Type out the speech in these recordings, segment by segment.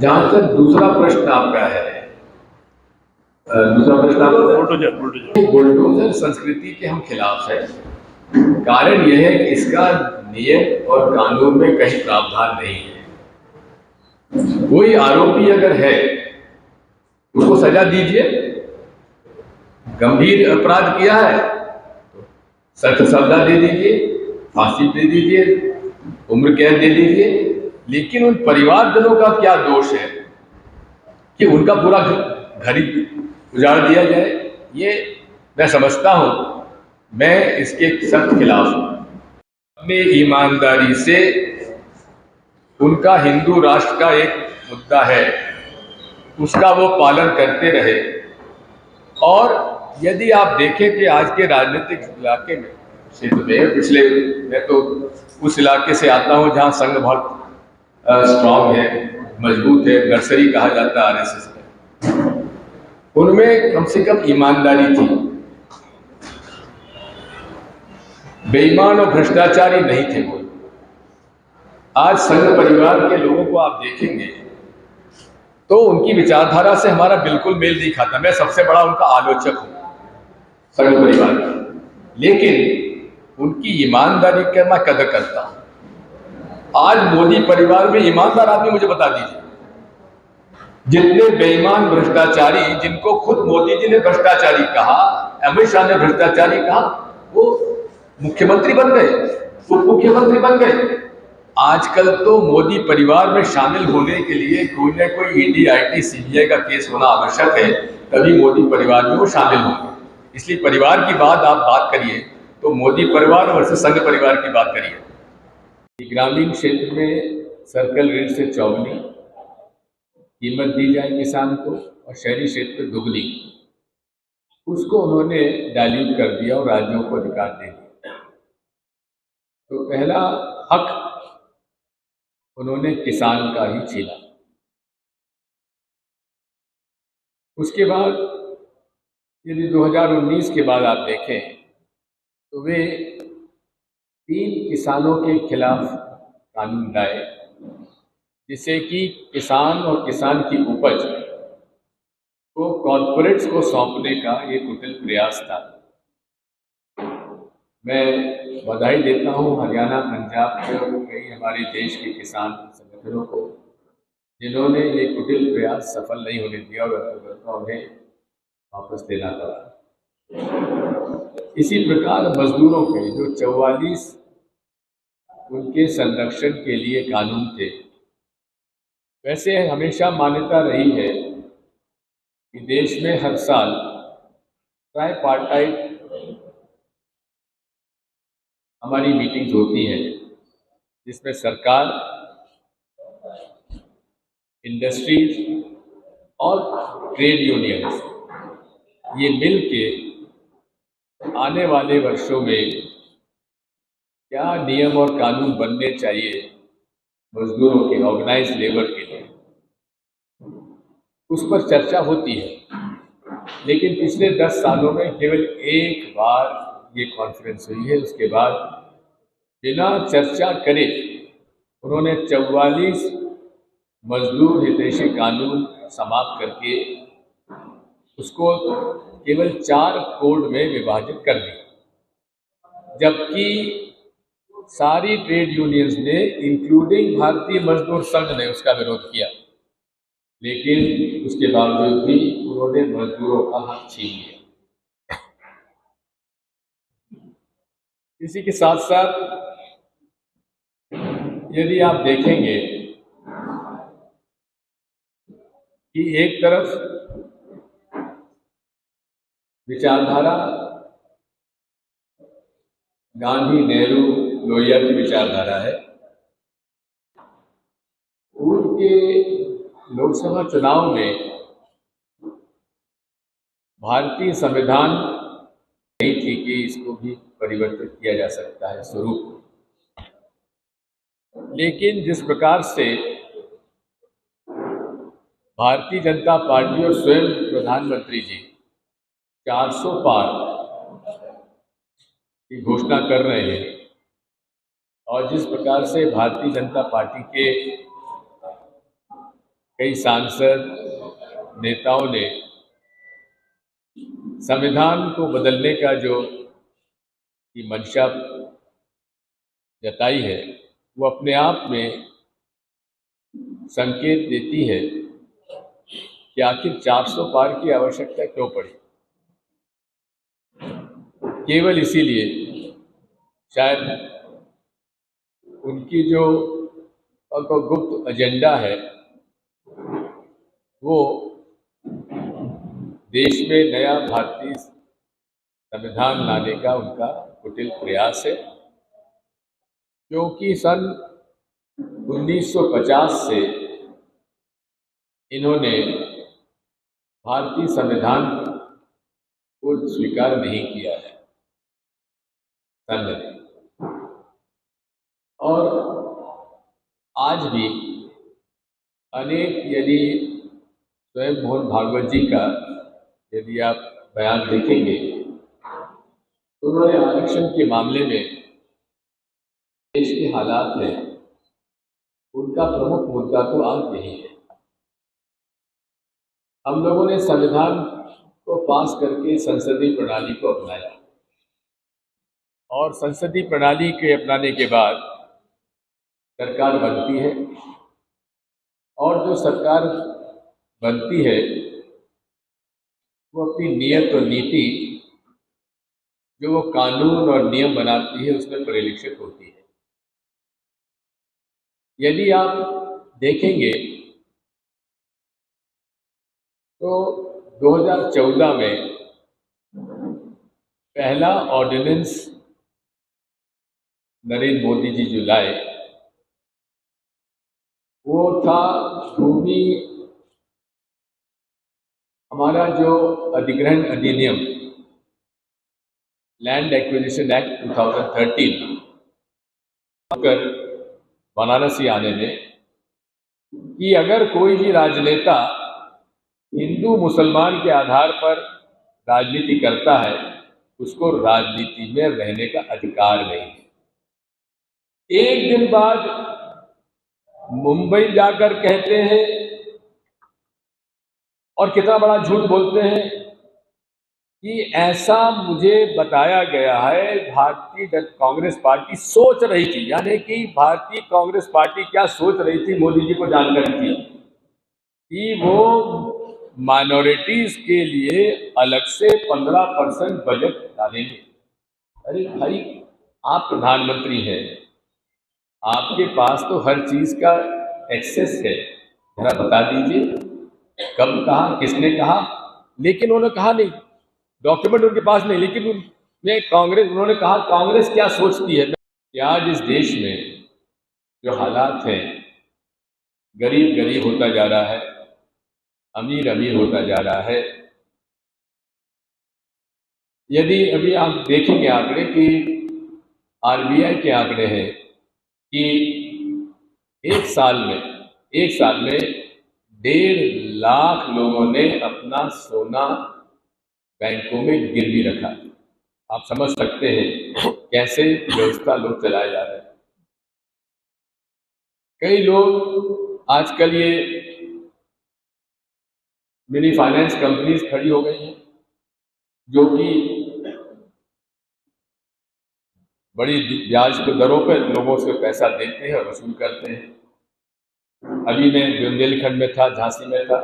जहां तक दूसरा प्रश्न आपका है, दूसरा प्रश्न आपका बुलडोजर संस्कृति के हम खिलाफ है। कारण यह है कि इसका नियम और कानून में कहीं प्रावधान नहीं है। कोई आरोपी अगर है उसको सजा दीजिए, गंभीर अपराध किया है तो सख्त सजा दे दीजिए, फांसी दे दीजिए, उम्र कैद दे दीजिए। लेकिन उन परिवारजनों का क्या दोष है कि उनका पूरा घर ही उजाड़ दिया जाए? ये मैं समझता हूं, मैं इसके सख्त खिलाफ हूं। अपनी ईमानदारी से उनका हिंदू राष्ट्र का एक मुद्दा है, उसका वो पालन करते रहे। और यदि आप देखें कि आज के राजनीतिक इलाके में क्षेत्र में पिछले, मैं तो उस इलाके से आता हूं जहां संघ बहुत स्ट्रांग है, मजबूत है, नर्सरी कहा जाता है आरएसएस में। उनमें कम से कम ईमानदारी थी, बेईमान और भ्रष्टाचारी नहीं थे वो। आज संघ परिवार के लोगों को आप देखेंगे तो उनकी विचारधारा से हमारा बिल्कुल मेल नहीं खाता। मैं सबसे बड़ा उनका आलोचक हूं संघ परिवार का, लेकिन उनकी ईमानदारी का मैं कदर करता हूं। आज मोदी परिवार में ईमानदार आदमी मुझे बता दीजिए। जितने बेईमान भ्रष्टाचारी, जिनको खुद मोदी जी ने भ्रष्टाचारी कहा, अमित शाह ने भ्रष्टाचारी कहा, वो मुख्यमंत्री बन गए, उप मुख्यमंत्री बन गए। आजकल तो मोदी परिवार में शामिल होने के लिए कोई ना कोई ईडी, आईटी, सीबीआई का केस होना आवश्यक है, तभी मोदी परिवार में वो शामिल होंगे। इसलिए परिवार की बात करिए तो मोदी परिवार और संघ परिवार की बात करिए। ग्रामीण क्षेत्र में सर्कल रेट से चौगुनी कीमत दी जाए किसान को और शहरी क्षेत्र में दुगनी, उसको उन्होंने डाइल्यूट कर दिया और राज्यों को अधिकार दे दिया। तो पहला हक उन्होंने किसान का ही छीना। उसके बाद यदि 2019 के बाद आप देखें तो वे 3 किसानों के खिलाफ कानून लाए, जिससे कि किसान और किसान की उपज को कॉर्पोरेट्स को सौंपने का ये कुटिल प्रयास था। मैं बधाई देता हूँ हरियाणा, पंजाब के और कई हमारे देश के किसान संगठनों को, जिन्होंने ये कुटिल प्रयास सफल नहीं होने दिया और उन्हें वापस देना पड़ा। इसी प्रकार मजदूरों के जो 44 उनके संरक्षण के लिए कानून थे, वैसे हमेशा मान्यता रही है कि देश में हर साल ट्राईपार्टाइट हमारी मीटिंग्स होती हैं, जिसमें सरकार, इंडस्ट्रीज और ट्रेड यूनियंस ये मिल के आने वाले वर्षों में क्या नियम और कानून बनने चाहिए मजदूरों के, ऑर्गेनाइज लेबर के लिए, उस पर चर्चा होती है। लेकिन पिछले 10 सालों में केवल एक बार ये कॉन्फ्रेंस हुई है। उसके बाद बिना चर्चा करे उन्होंने 44 मजदूर हितैषी कानून समाप्त करके उसको केवल 4 कोड में विभाजित कर दिया, जबकि सारी ट्रेड यूनियंस ने, इंक्लूडिंग भारतीय मजदूर संघ ने, उसका विरोध किया। लेकिन उसके बावजूद भी उन्होंने मजदूरों का हक छीन लिया। इसी के साथ साथ यदि आप देखेंगे कि एक तरफ विचारधारा गांधी, नेहरू, लोहिया की विचारधारा है। पूर्व के लोकसभा चुनाव में भारतीय संविधान नहीं थी कि इसको भी परिवर्तित किया जा सकता है स्वरूप। लेकिन जिस प्रकार से भारतीय जनता पार्टी और स्वयं प्रधानमंत्री जी 400 पार की घोषणा कर रहे हैं, और जिस प्रकार से भारतीय जनता पार्टी के कई सांसद नेताओं ने संविधान को बदलने का जो की मंशा जताई है, वो अपने आप में संकेत देती है कि आखिर 400 पार की आवश्यकता क्यों पड़ी। केवल इसीलिए शायद उनकी जो गुप्त एजेंडा है वो देश में नया भारतीय संविधान लाने का उनका कुटिल प्रयास है, क्योंकि सन 1950 से इन्होंने भारतीय संविधान को स्वीकार नहीं किया है संघ ने। और आज भी अनेक, यदि स्वयं मोहन भागवत जी का यदि आप बयान देखेंगे तो उन्होंने आरक्षण के मामले में देश के हालात हैं, उनका प्रमुख मुद्दा तो आज यही है। हम लोगों ने संविधान को पास करके संसदीय प्रणाली को अपनाया और संसदीय प्रणाली के अपनाने के बाद सरकार बनती है और जो सरकार बनती है वो अपनी नियत और नीति जो वो कानून और नियम बनाती है उसमें परिलक्षित होती है। यदि आप देखेंगे तो 2014 में पहला ऑर्डिनेंस नरेंद्र मोदी जी जो लाए वो था भूमि, हमारा जो अधिग्रहण अधिनियम लैंड एक्विजिशन एक्ट 2013 कर वाराणसी आने में कि अगर कोई भी राजनेता हिंदू मुसलमान के आधार पर राजनीति करता है उसको राजनीति में रहने का अधिकार नहीं है। एक दिन बाद मुंबई जाकर कहते हैं और कितना बड़ा झूठ बोलते हैं कि ऐसा मुझे बताया गया है, भारतीय कांग्रेस पार्टी सोच रही थी, यानी कि भारतीय कांग्रेस पार्टी क्या सोच रही थी मोदी जी को जानकारी थी कि वो माइनॉरिटीज के लिए अलग से 15% बजट डालेंगे। अरे भाई, आप प्रधानमंत्री हैं, आपके पास तो हर चीज का एक्सेस है, जरा बता दीजिए कब कहा, किसने कहा। लेकिन उन्होंने कहा नहीं, डॉक्यूमेंट उनके पास नहीं, लेकिन उन्होंने कहा कांग्रेस क्या सोचती है कि आज इस देश में जो हालात हैं, गरीब गरीब होता जा रहा है, अमीर अमीर होता जा रहा है। यदि अभी आप देखेंगे आंकड़े कि आरबीआई के आंकड़े हैं कि एक साल में 1.5 लाख लोगों ने अपना सोना बैंकों में गिरवी रखा। आप समझ सकते हैं कैसे व्यवस्था लोग चलाए जा रहे हैं। कई लोग आजकल ये मिनी फाइनेंस कंपनीज खड़ी हो गई हैं जो कि बड़ी ब्याज के दरों पर लोगों से पैसा देते हैं और वसूल करते हैं। अभी मैं बुंदेलखंड में था, झांसी में था,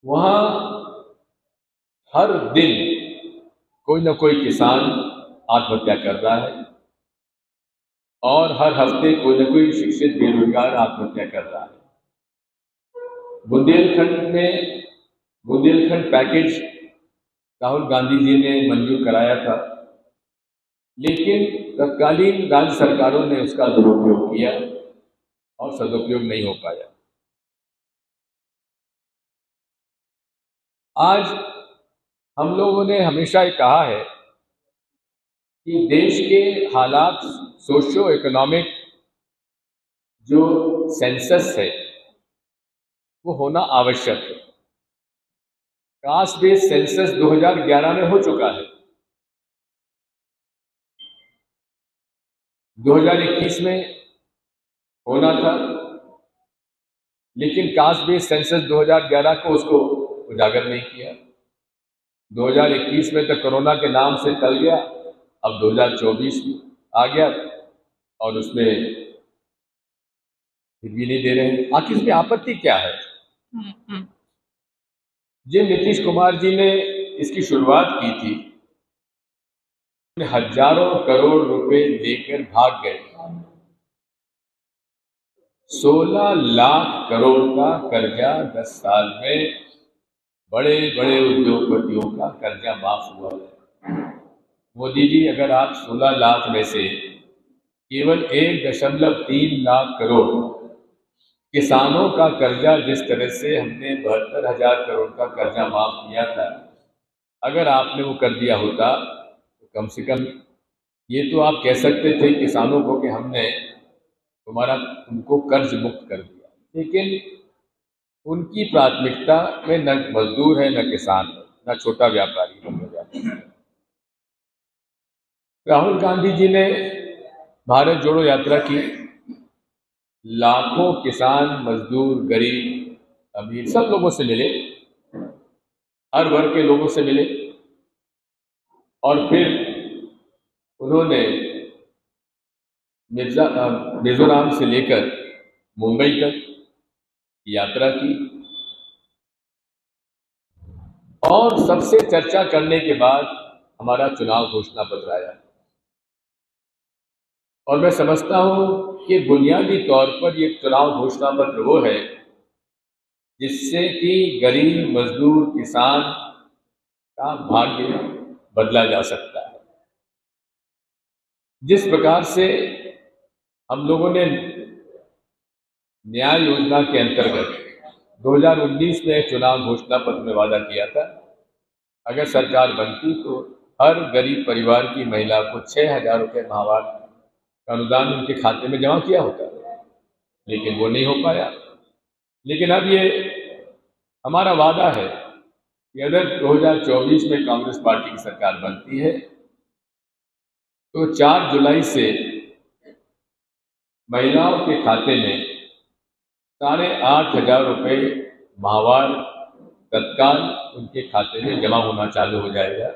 वहाँ हर दिन कोई ना कोई किसान आत्महत्या कर रहा है और हर हफ्ते कोई ना कोई शिक्षित बेरोजगार आत्महत्या कर रहा है। बुंदेलखंड पैकेज राहुल गांधी जी ने मंजूर कराया था, लेकिन तत्कालीन राज्य सरकारों ने उसका दुरुपयोग किया और सदुपयोग नहीं हो पाया। आज हम लोगों ने हमेशा ये कहा है कि देश के हालात, सोशो इकोनॉमिक जो सेंसस है वो होना आवश्यक है। कास्ट बेस्ड सेंसस 2011 में हो चुका है, 2021 में होना था, लेकिन कास्ट बेस्ड सेंसस 2011 को उसको उजागर नहीं किया। 2021 में तो कोरोना के नाम से टल गया, अब 2024 में आ गया और उसमें फिर भी नहीं दे रहे हैं। आखिर इसमें आपत्ति क्या है? जिन नीतीश कुमार जी ने इसकी शुरुआत की थी, हजारों करोड़ रुपए लेकर भाग गए। 16 लाख करोड़ का कर्जा 10 साल में, बड़े बड़े उद्योगपतियों का कर्जा माफ हुआ है। मोदी जी, अगर आप 16 लाख में से केवल 1.3 लाख करोड़ किसानों का कर्जा, जिस तरह से हमने 72,000 करोड़ का कर्जा माफ किया था, अगर आपने वो कर दिया होता तो कम से कम ये तो आप कह सकते थे किसानों को कि हमने तुमको कर्ज मुक्त कर दिया। लेकिन उनकी प्राथमिकता में न मजदूर है, न किसान है, न छोटा व्यापारी है। राहुल गांधी जी ने भारत जोड़ो यात्रा की, लाखों किसान, मजदूर, गरीब, अमीर, सब लोगों से मिले, हर वर्ग के लोगों से मिले और फिर उन्होंने मिजोरम से लेकर मुंबई तक यात्रा की और सबसे चर्चा करने के बाद हमारा चुनाव घोषणा पत्र आया। और मैं समझता हूं कि बुनियादी तौर पर ये चुनाव घोषणा पत्र वो है जिससे कि गरीब, मजदूर, किसान का भाग्य बदला जा सकता है। जिस प्रकार से हम लोगों ने न्याय योजना के अंतर्गत 2019 में चुनाव घोषणा पत्र में वादा किया था, अगर सरकार बनती तो हर गरीब परिवार की महिला को 6,000 रुपये माहवार का अनुदान उनके खाते में जमा किया होता, लेकिन वो नहीं हो पाया। लेकिन अब ये हमारा वादा है कि अगर 2024 में कांग्रेस पार्टी की सरकार बनती है तो 4 जुलाई से महिलाओं के खाते में 8,500 रुपये माहवार तत्काल उनके खाते में जमा होना चालू हो जाएगा।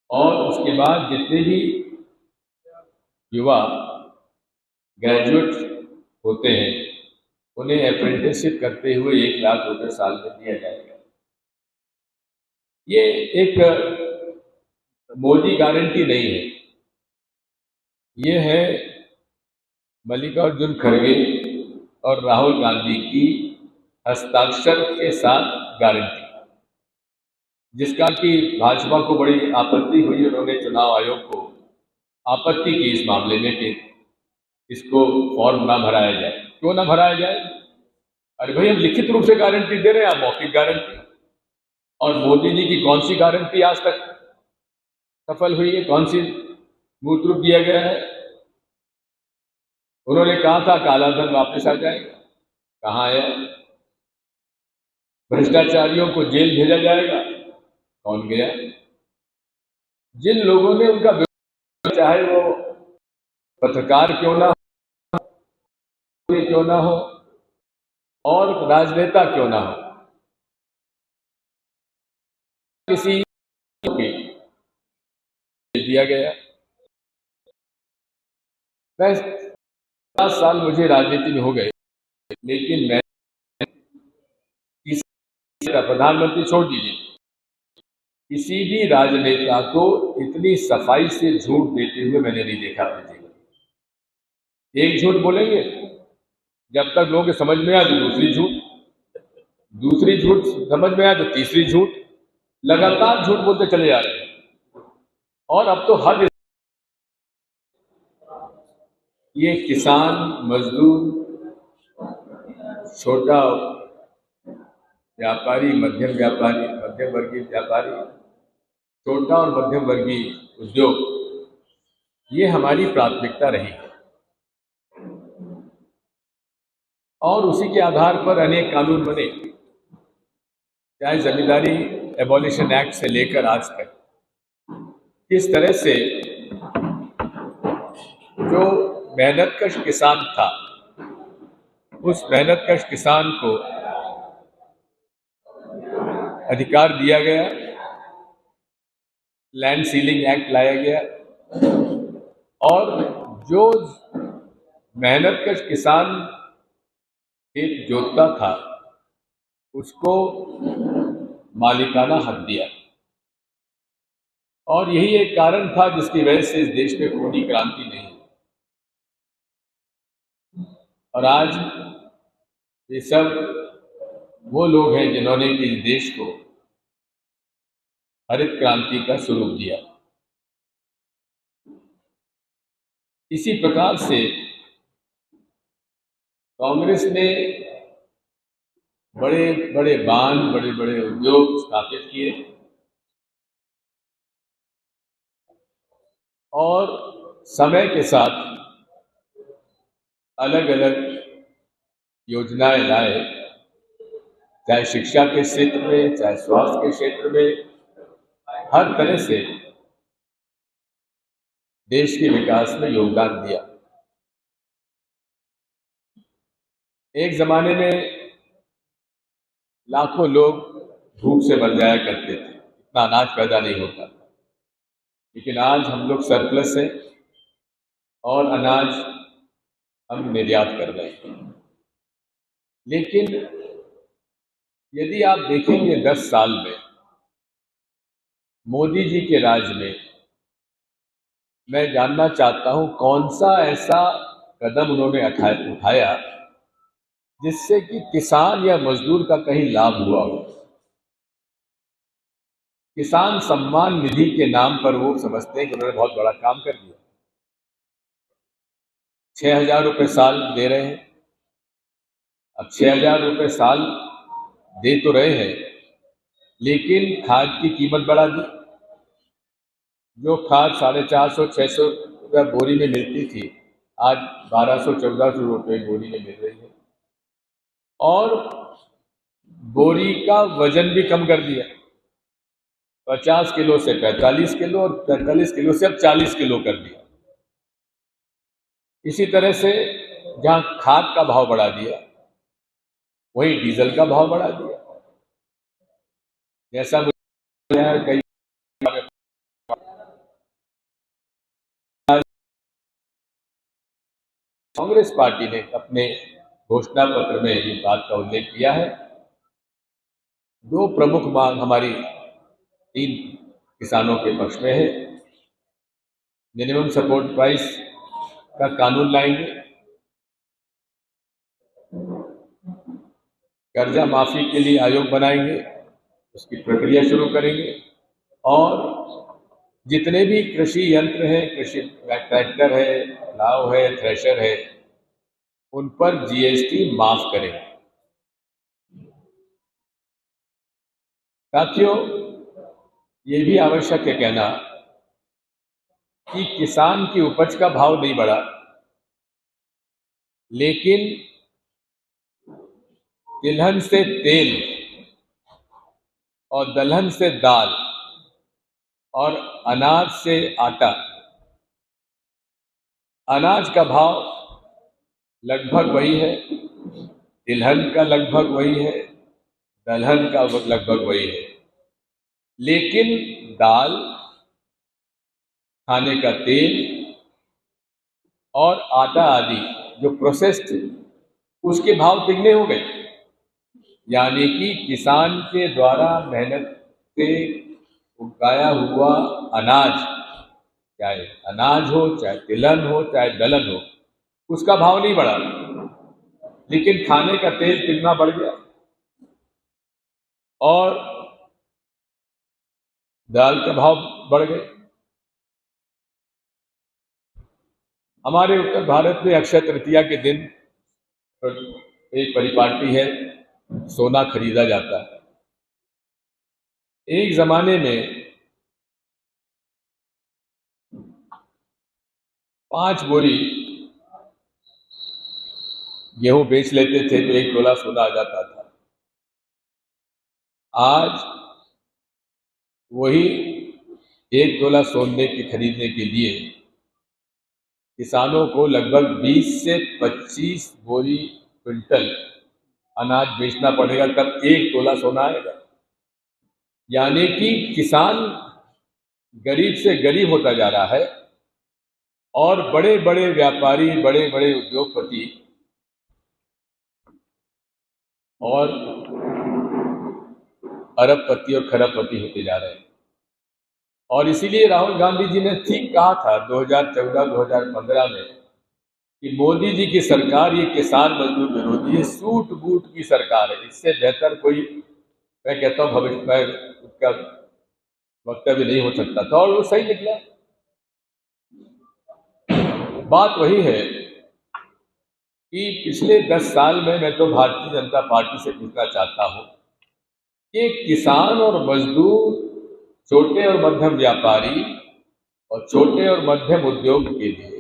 और उसके बाद जितने भी युवा ग्रेजुएट होते हैं उन्हें अप्रेंटिसशिप करते हुए 1 लाख रुपये साल में दिया जाएगा। ये एक मोदी गारंटी नहीं है, ये है मल्लिकार्जुन खड़गे और राहुल गांधी की हस्ताक्षर के साथ गारंटी, जिसका कि भाजपा को बड़ी आपत्ति हुई। उन्होंने चुनाव आयोग को आपत्ति की इस मामले में कि इसको फॉर्म ना भराया जाए। क्यों ना भराया जाए? अरे भाई, हम लिखित रूप से गारंटी दे रहे हैं, आप मौखिक गारंटी। और मोदी जी की कौन सी गारंटी आज तक सफल हुई है? कौन सी मूर्त रूप दिया गया है? उन्होंने कहा था काला धन वापस आ जाएगा, कहाँ आया? भ्रष्टाचारियों को जेल भेजा जाएगा, कौन गया? जिन लोगों ने उनका विरोध, चाहे वो पत्रकार क्यों ना हो और राजनेता क्यों ना हो, किसी को दिया गया। मैं 50 साल मुझे राजनीति में हो गए, लेकिन मैं प्रधानमंत्री छोड़ दीजिए, किसी भी राजनेता को इतनी सफाई से झूठ देते हुए मैंने नहीं देखा अपने जीवन में। एक झूठ बोलेंगे, जब तक लोगों के समझ में आए तो दूसरी झूठ समझ में आए तो तीसरी झूठ, लगातार झूठ बोलते चले जा रहे हैं। और अब तो हद, ये किसान, मजदूर, छोटा व्यापारी, मध्यम वर्गीय व्यापारी, छोटा और मध्यम वर्गीय उद्योग, ये हमारी प्राथमिकता रही है। और उसी के आधार पर अनेक कानून बने, चाहे जमींदारी एबॉलिशन एक्ट से लेकर आज तक। किस तरह से जो मेहनतकश किसान था उस मेहनतकश किसान को अधिकार दिया गया, लैंड सीलिंग एक्ट लाया गया और जो मेहनतकश किसान खेत जोतता था उसको मालिकाना हक दिया। और यही एक कारण था जिसकी वजह से इस देश में खूनी क्रांति नहीं हुई। और आज ये सब वो लोग हैं जिन्होंने इस देश को हरित क्रांति का स्वरूप दिया। इसी प्रकार से कांग्रेस ने बड़े बड़े बांध, बड़े बड़े उद्योग स्थापित किए और समय के साथ अलग अलग योजनाएं लाए, चाहे शिक्षा के क्षेत्र में, चाहे स्वास्थ्य के क्षेत्र में, हर तरह से देश के विकास में योगदान दिया। एक जमाने में लाखों लोग भूख से मर जाया करते थे, इतना अनाज पैदा नहीं होता था, लेकिन आज हम लोग सरप्लस है और अनाज हम निर्यात कर रहे हैं। लेकिन यदि आप देखेंगे 10 साल में मोदी जी के राज में, मैं जानना चाहता हूं कौन सा ऐसा कदम उन्होंने उठाया जिससे कि किसान या मजदूर का कहीं लाभ हुआ हो। किसान सम्मान निधि के नाम पर वो समझते हैं कि उन्होंने बहुत बड़ा काम कर दिया। 6,000 रुपये साल दे रहे हैं। अब 6,000 रुपये साल दे तो रहे हैं, लेकिन खाद की कीमत बढ़ा दी। जो खाद 450-600 रुपया बोरी में मिलती थी, आज 1,200-1,400 रुपये बोरी में मिल रही है। और बोरी का वजन भी कम कर दिया, 50 किलो से 45 किलो और 45 किलो से अब 40 किलो कर दिया। इसी तरह से जहां खाद का भाव बढ़ा दिया, वहीं डीजल का भाव बढ़ा दिया। जैसा मुझे कई कांग्रेस पार्टी ने अपने घोषणा पत्र में ये बात का उल्लेख किया है। 2 प्रमुख मांग हमारी 3 किसानों के पक्ष में है। मिनिमम सपोर्ट प्राइस का कानून लाएंगे, कर्जा माफी के लिए आयोग बनाएंगे, उसकी प्रक्रिया शुरू करेंगे और जितने भी कृषि यंत्र हैं, कृषि ट्रैक्टर है, प्लाव है, थ्रेशर है, उन पर जीएसटी माफ करेंगे। साथियों, ये भी आवश्यक है कहना कि किसान की उपज का भाव नहीं बढ़ा, लेकिन तिलहन से तेल और दलहन से दाल और अनाज से आटा, अनाज का भाव लगभग वही है, तिलहन का लगभग वही है, दलहन का लगभग वही है, लेकिन दाल, खाने का तेल और आटा आदि जो प्रोसेस्ड, उसके भाव तिगने हो गए। यानी कि किसान के द्वारा मेहनत से उगाया हुआ अनाज, चाहे अनाज हो, चाहे तिलहन हो, चाहे दलहन हो, उसका भाव नहीं बढ़ा, लेकिन खाने का तेल तिगना बढ़ गया और दाल के भाव बढ़ गए। हमारे उत्तर भारत में अक्षय तृतीया के दिन एक परिपाटी है, सोना खरीदा जाता है। एक जमाने में 5 बोरी गेहूं बेच लेते थे तो 1 तोला सोना आ जाता था। आज वही 1 तोला सोने की खरीदने के लिए किसानों को लगभग 20 से 25 बोरी क्विंटल अनाज बेचना पड़ेगा तब 1 तोला सोना आएगा। यानी कि किसान गरीब से गरीब होता जा रहा है और बड़े बड़े व्यापारी, बड़े बड़े उद्योगपति और अरबपति और खरबपति होते जा रहे हैं। और इसीलिए राहुल गांधी जी ने ठीक कहा था 2014-2015 में कि मोदी जी की सरकार ये किसान मजदूर विरोधी है, सूट बूट की सरकार है, इससे बेहतर कोई, मैं कहता हूँ, भविष्य में उसका वक्तव्य नहीं हो सकता था। और वो सही निकला। बात वही है कि पिछले 10 साल में मैं तो भारतीय जनता पार्टी से पूछना चाहता हूँ कि किसान और मजदूर, छोटे और मध्यम व्यापारी और छोटे और मध्यम उद्योग के लिए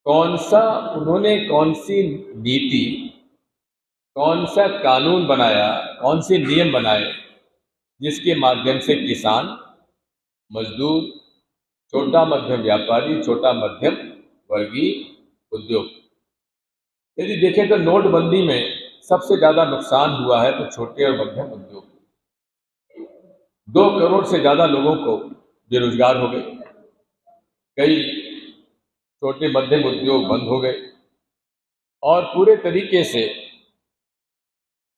कौन सी नीति, कौन सा कानून बनाया, कौन से नियम बनाए जिसके माध्यम से किसान, मजदूर, छोटा मध्यम व्यापारी, छोटा मध्यम वर्गीय उद्योग, यदि देखें तो नोटबंदी में सबसे ज्यादा नुकसान हुआ है तो छोटे और मध्यम उद्योग। 2 करोड़ से ज्यादा लोगों को बेरोजगार हो गए, कई छोटे मध्यम उद्योग बंद हो गए और पूरे तरीके से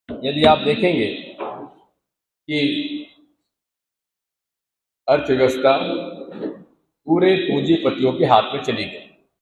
यदि आप देखेंगे कि अर्थव्यवस्था पूरे पूंजीपतियों के हाथ में चली गई।